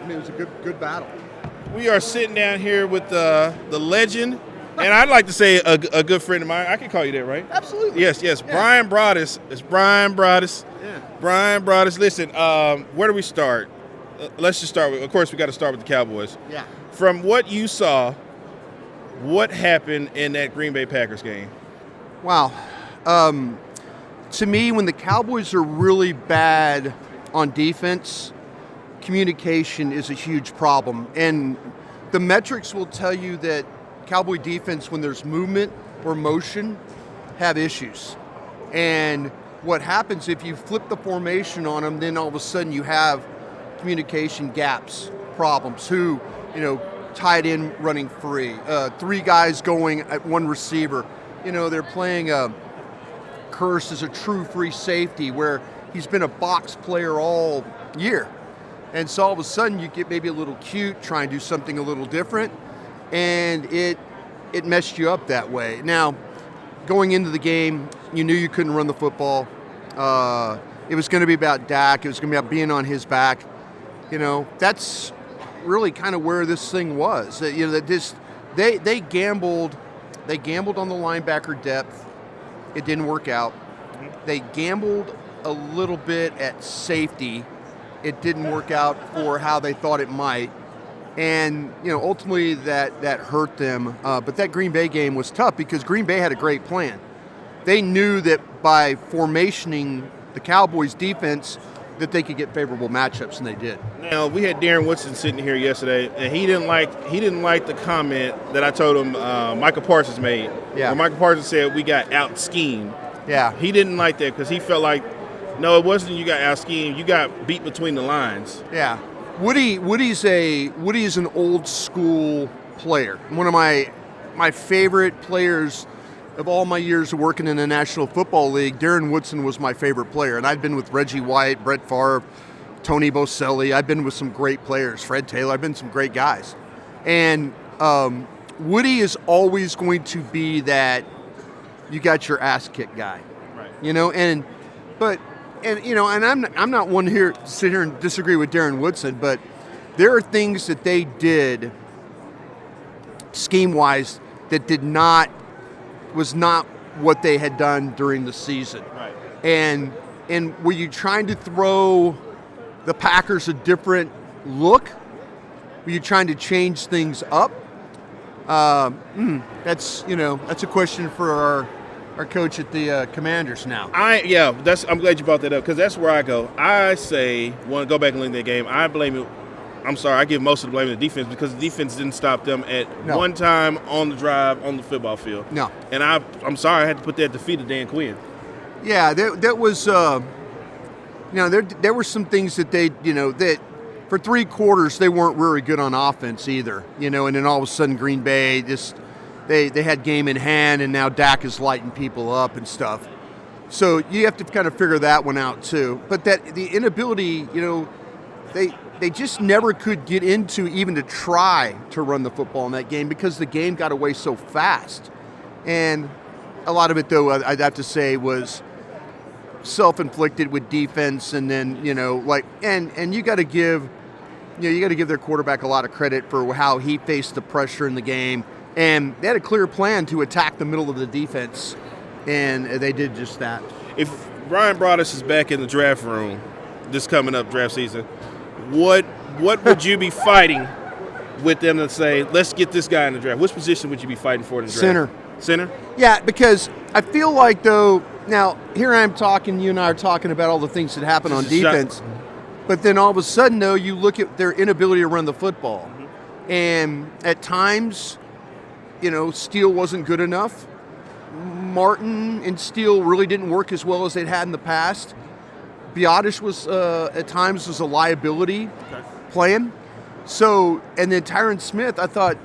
mean, it was a good battle. We are sitting down here with the legend, and I'd like to say a good friend of mine. I can call you that, right? Absolutely. Yes. Yeah. Bryan Broaddus. It's Bryan Broaddus. Yeah. Bryan Broaddus. Listen, where do we start? Let's just start with, of course, we got to start with the Cowboys. Yeah. From what you saw, what happened in that Green Bay Packers game? Wow. To me, when the Cowboys are really bad on defense, communication is a huge problem. And the metrics will tell you that Cowboy defense, when there's movement or motion, have issues. And what happens if you flip the formation on them, then all of a sudden you have communication gaps, problems. Tight end running free, 3 guys going at 1 receiver. They're playing Curse as a true free safety where he's been a box player all year. And so all of a sudden you get maybe a little cute, try and do something a little different, and it messed you up that way. Now, going into the game, you knew you couldn't run the football. It was going to be about Dak. It was going to be about being on his back. That's really kind of where this thing was. They gambled on the linebacker depth. It didn't work out. They gambled a little bit at safety. It didn't work out for how they thought it might. And, ultimately that hurt them. But that Green Bay game was tough because Green Bay had a great plan. They knew that by formationing the Cowboys defense that they could get favorable matchups, and they did. Now, we had Darren Woodson sitting here yesterday, and he didn't like the comment that I told him Micah Parsons made. Yeah. Where Micah Parsons said we got out-schemed. Yeah. He didn't like that because he felt like, no, it wasn't you got out-schemed. You got beat between the lines. Yeah. Woody is an old school player. One of my favorite players of all my years of working in the National Football League. Darren Woodson was my favorite player, and I'd been with Reggie White, Brett Favre, Tony Boselli. I've been with some great players, Fred Taylor. I've been with some great guys. And Woody is always going to be that you got your ass kicked guy. Right. And I'm not one here to sit here and disagree with Darren Woodson, but there are things that they did scheme-wise that was not what they had done during the season. Right. And were you trying to throw the Packers a different look? Were you trying to change things up? That's a question for our coach at the Commanders now. I'm glad you brought that up because that's where I go. I say, want to go back and look at that game. I give most of the blame to the defense because the defense didn't stop them at one time on the drive on the football field. No. And I'm sorry I had to put that at the feet of Dan Quinn. Yeah, that was, there were some things that that for 3 quarters they weren't very good on offense either, and then all of a sudden Green Bay they had game in hand, and now Dak is lighting people up and stuff. So you have to kind of figure that one out too. But that the inability, they just never could get into even to try to run the football in that game because the game got away so fast. And a lot of it, though, I'd have to say was self-inflicted with defense, and then and you got to give their quarterback a lot of credit for how he faced the pressure in the game. And they had a clear plan to attack the middle of the defense, and they did just that. If Bryan Broaddus is back in the draft room this coming up draft season, what would you be fighting with them to say, let's get this guy in the draft? Which position would you be fighting for in the draft? Center? Yeah, because I feel like, though, now here I am talking, you and I are talking about all the things that happen on defense, but then all of a sudden, though, you look at their inability to run the football. Mm-hmm. And at times, Steele wasn't good enough. Martin and Steele really didn't work as well as they'd had in the past. Broaddus was at times was a liability playing. So, and then Tyron Smith, I thought,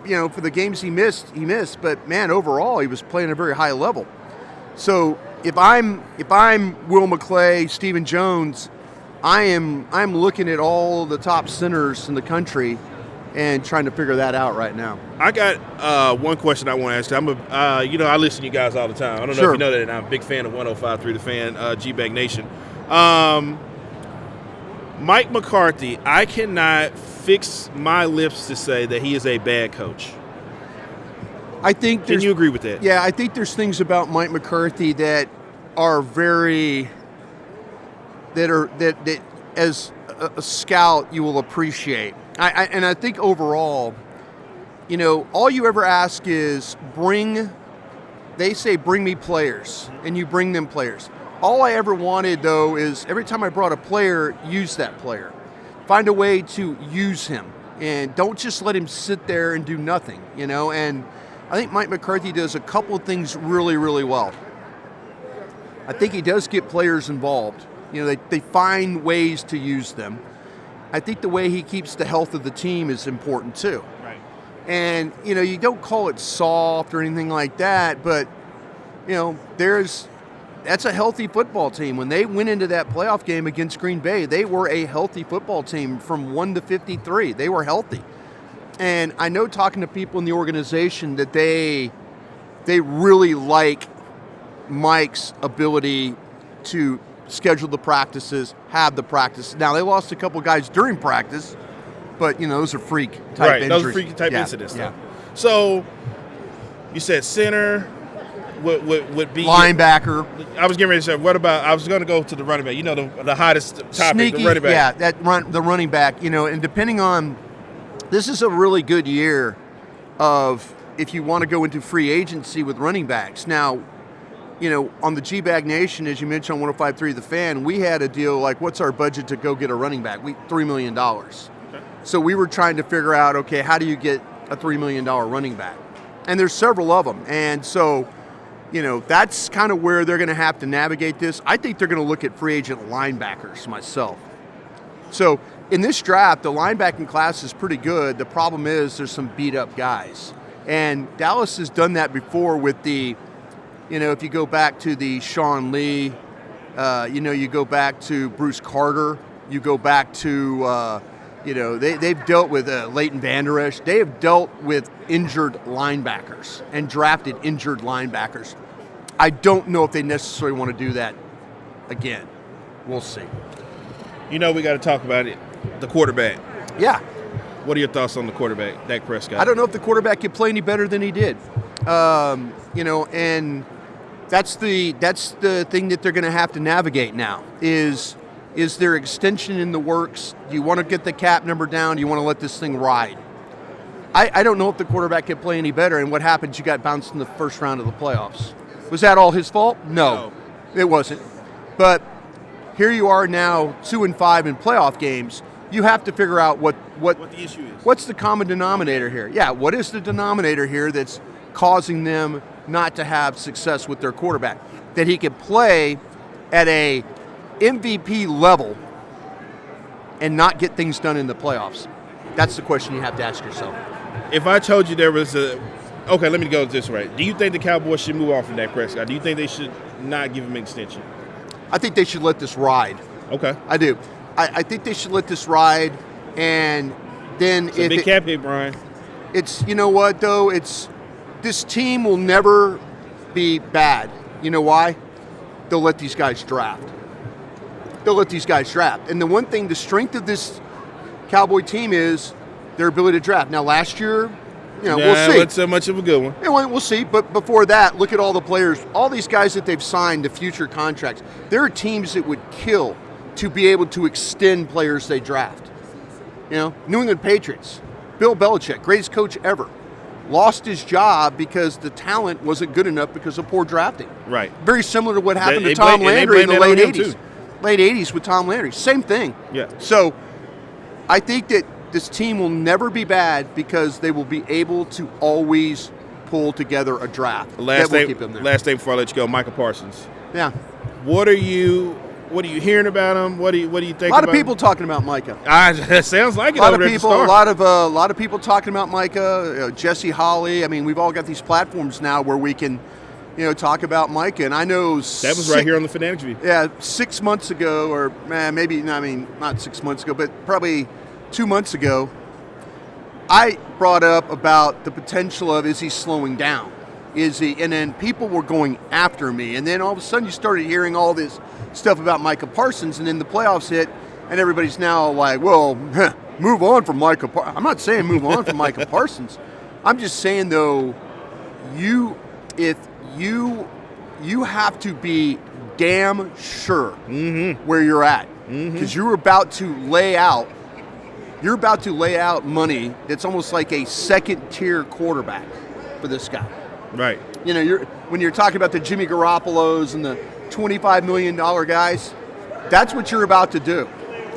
for the games he missed. But man, overall, he was playing at a very high level. So if I'm Will McClay, Stephen Jones, I'm looking at all the top centers in the country and trying to figure that out right now. I got one question I want to ask you. I listen to you guys all the time. I don't know if you know that, and I'm a big fan of 105.3 The Fan, G-Bag Nation. Mike McCarthy, I cannot fix my lips to say that he is a bad coach. I think. Can you agree with that? Yeah, I think there's things about Mike McCarthy that are very that as a scout you will appreciate. And I think overall, all you ever ask is they say bring me players, and you bring them players. All I ever wanted, though, is every time I brought a player, use that player. Find a way to use him, and don't just let him sit there and do nothing, And I think Mike McCarthy does a couple of things really, really well. I think he does get players involved. They find ways to use them. I think the way he keeps the health of the team is important, too. Right. And, you don't call it soft or anything like that, but, that's a healthy football team. When they went into that playoff game against Green Bay, they were a healthy football team from 1 to 53. They were healthy. And I know talking to people in the organization that they really like Mike's ability to schedule the practices, have the practice. Now, they lost a couple guys during practice, but, those are freak type injuries. Those are freak type incidents. Yeah. So, you said center would be linebacker. I was getting ready to say, what about? I was going to go to the running back. The hottest topic, Sneaky, the running back. Yeah, the running back. And depending on, this is a really good year of if you want to go into free agency with running backs. Now, on the G-Bag Nation, as you mentioned on 105.3 The Fan, we had a deal like, what's our budget to go get a running back? $3 million. Okay. So we were trying to figure out, okay, how do you get a $3 million running back? And there's several of them. And so, that's kind of where they're going to have to navigate this. I think they're going to look at free agent linebackers myself. So in this draft, the linebacking class is pretty good. The problem is there's some beat-up guys. And Dallas has done that before with the, if you go back to the Sean Lee, you go back to Bruce Carter, you go back to, they've dealt with Leighton Vander Esch. They have dealt with injured linebackers and drafted injured linebackers. I don't know if they necessarily want to do that again. We'll see. We got to talk about it. The quarterback. Yeah. What are your thoughts on the quarterback, Dak Prescott? I don't know if the quarterback could play any better than he did. And that's the thing that they're going to have to navigate now is there extension in the works? Do you want to get the cap number down? Do you want to let this thing ride? I don't know if the quarterback could play any better, and what happens, you got bounced in the first round of the playoffs. Was that all his fault? No. It wasn't. But here you are now 2-5 in playoff games. You have to figure out what the issue is. What's the common denominator here? Yeah, what is the denominator here that's causing them not to have success with their quarterback? That he can play at a MVP level and not get things done in the playoffs? That's the question you have to ask yourself. If I told you there was okay, let me go this way. Do you think the Cowboys should move on from Dak Prescott? Do you think they should not give him an extension? I think they should let this ride. Okay. I do. I think they should let this ride, and then it's a big cap hit, Brian. It's, you know what, though? This team will never be bad. You know why? They'll let these guys draft. And the one thing, the strength of this Cowboy team is their ability to draft. Now, last year, we'll see. It wasn't so much of a good one. We'll see. But before that, look at all the players, all these guys that they've signed, the future contracts. There are teams that would kill to be able to extend players they draft. New England Patriots, Bill Belichick, greatest coach ever, lost his job because the talent wasn't good enough because of poor drafting. Right. Very similar to what happened to Tom Landry in the late 80s. Late 80s with Tom Landry. Same thing. Yeah. So I think that this team will never be bad because they will be able to always pull together a draft. Last thing before I let you go, Micah Parsons. Yeah. What are you hearing about him? What do you think about him? A lot of people talking about Micah. It sounds like it. A lot of people talking about Micah. Jesse Holley. I mean, we've all got these platforms now where we can, talk about Micah. And I know that was right here on the Fanatics View. Yeah, 6 months ago, or maybe not 6 months ago, but probably 2 months ago, I brought up about the potential of, is he slowing down? And then people were going after me. And then all of a sudden you started hearing all this stuff about Micah Parsons, and then the playoffs hit, And everybody's now like, well, move on from Micah Parsons. I'm not saying move on from Micah Parsons. I'm just saying, though, you have to be damn sure where you're at. Because you're about to lay out money that's almost like a second-tier quarterback for this guy. Right. You know, when you're talking about the Jimmy Garoppolos and the $25 million guys, that's what you're about to do.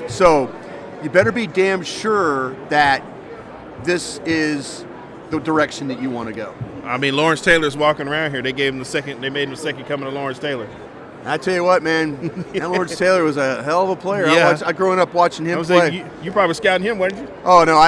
So you better be damn sure that this is the direction that you want to go. I mean, Lawrence Taylor's walking around here. They made him the second coming to Lawrence Taylor. I tell you what, man, that Lawrence Taylor was a hell of a player. Yeah. I growing up watching him play. You probably scouting him, weren't you? Oh no,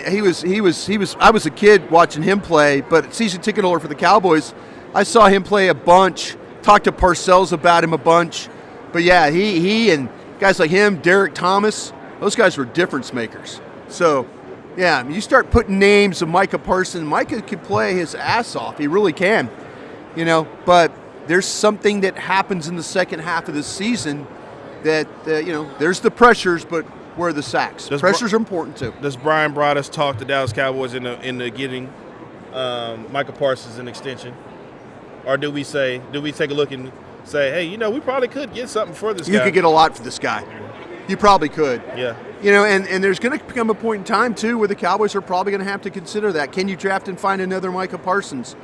he was. I was a kid watching him play, but season ticket holder for the Cowboys. I saw him play a bunch. Talked to Parcells about him a bunch. But yeah, he and guys like him, Derek Thomas, those guys were difference makers. So yeah, you start putting names of Micah Parsons. Micah could play his ass off. He really can. You know, but there's something that happens in the second half of the season that, there's the pressures, but where are the sacks? Pressures are important too. Does Bryan Broaddus talk the Dallas Cowboys into getting Micah Parsons an extension? Or do we take a look and say, hey, we probably could get something for this guy? You could get a lot for this guy. You probably could. Yeah. And there's going to become a point in time, too, where the Cowboys are probably going to have to consider that. Can you draft and find another Micah Parsons?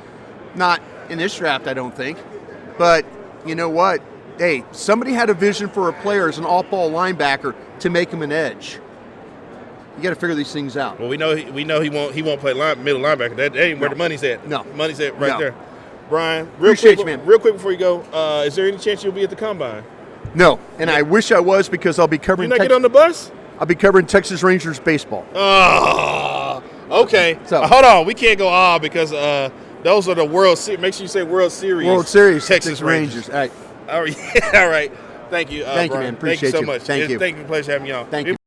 Not in this draft, I don't think. But you know what? Hey, somebody had a vision for a player as an off-ball linebacker to make him an edge. You got to figure these things out. Well, we know he won't play middle linebacker. That ain't where the money's at. No, money's at right there. Brian, real quick before you go, is there any chance you'll be at the Combine? No, and I wish I was, because I'll be covering. You not get on the bus? I'll be covering Texas Rangers baseball. Oh, okay. So hold on, we can't go because those are the World Series. Make sure you say World Series. World Series, Texas Rangers. All right. All right. Thank you. Thank you, Brian. man. Appreciate Thank you so you. much. Thank you. Thank you for the pleasure having you on. Thank you.